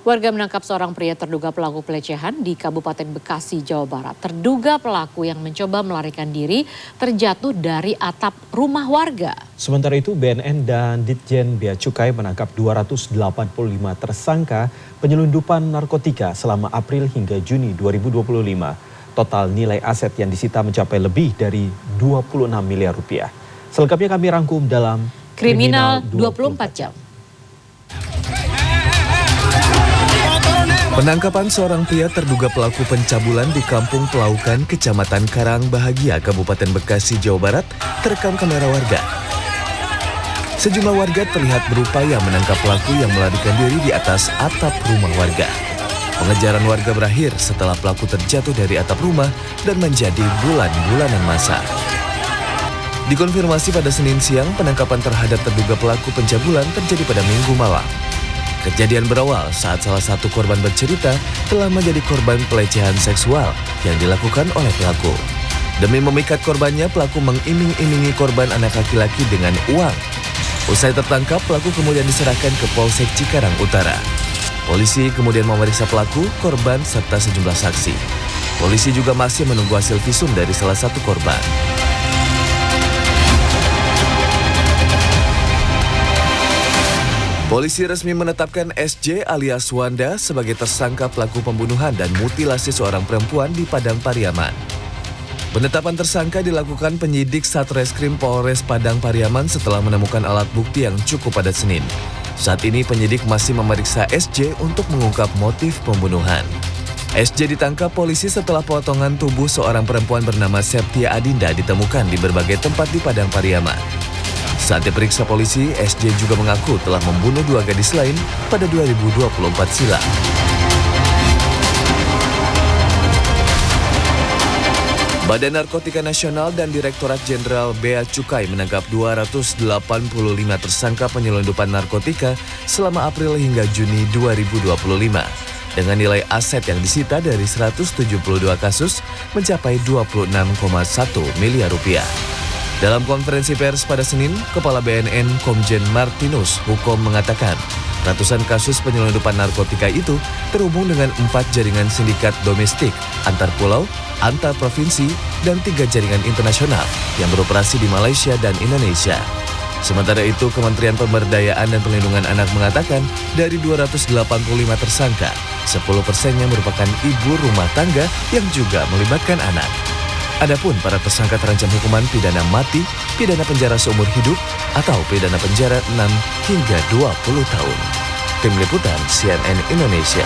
Warga menangkap seorang pria terduga pelaku pelecehan di Kabupaten Bekasi, Jawa Barat. Terduga pelaku yang mencoba melarikan diri terjatuh dari atap rumah warga. Sementara itu BNN dan Ditjen Bea Cukai menangkap 285 tersangka penyelundupan narkotika selama April hingga Juni 2025. Total nilai aset yang disita mencapai lebih dari 26 miliar rupiah. Selengkapnya kami rangkum dalam Kriminal 24 Jam. Penangkapan seorang pria terduga pelaku pencabulan di Kampung Pelaukan, Kecamatan Karang Bahagia, Kabupaten Bekasi, Jawa Barat, terekam kamera warga. Sejumlah warga terlihat berupaya menangkap pelaku yang melarikan diri di atas atap rumah warga. Pengejaran warga berakhir setelah pelaku terjatuh dari atap rumah dan menjadi bulan-bulanan masa. Dikonfirmasi pada Senin siang, penangkapan terhadap terduga pelaku pencabulan terjadi pada Minggu malam. Kejadian berawal saat salah satu korban bercerita telah menjadi korban pelecehan seksual yang dilakukan oleh pelaku. Demi memikat korbannya, pelaku mengiming-imingi korban anak laki-laki dengan uang. Usai tertangkap, pelaku kemudian diserahkan ke Polsek Cikarang Utara. Polisi kemudian memeriksa pelaku, korban, serta sejumlah saksi. Polisi juga masih menunggu hasil visum dari salah satu korban. Polisi resmi menetapkan SJ alias Wanda sebagai tersangka pelaku pembunuhan dan mutilasi seorang perempuan di Padang Pariaman. Penetapan tersangka dilakukan penyidik Satreskrim Polres Padang Pariaman setelah menemukan alat bukti yang cukup pada Senin. Saat ini penyidik masih memeriksa SJ untuk mengungkap motif pembunuhan. SJ ditangkap polisi setelah potongan tubuh seorang perempuan bernama Septia Adinda ditemukan di berbagai tempat di Padang Pariaman. Saat diperiksa polisi, SJ juga mengaku telah membunuh 2 gadis lain pada 2024 silam. Badan Narkotika Nasional dan Direktorat Jenderal Bea Cukai menangkap 285 tersangka penyelundupan narkotika selama April hingga Juni 2025. Dengan nilai aset yang disita dari 172 kasus mencapai 26,1 miliar rupiah. Dalam konferensi pers pada Senin, Kepala BNN Komjen Martinus Hukom mengatakan ratusan kasus penyelundupan narkotika itu terhubung dengan 4 jaringan sindikat domestik, antar pulau, antar provinsi, dan 3 jaringan internasional yang beroperasi di Malaysia dan Indonesia. Sementara itu, Kementerian Pemberdayaan dan Perlindungan Anak mengatakan dari 285 tersangka, 10%-nya merupakan ibu rumah tangga yang juga melibatkan anak. Adapun para tersangka terancam hukuman pidana mati, pidana penjara seumur hidup, atau pidana penjara 6 hingga 20 tahun. Tim Liputan CNN Indonesia.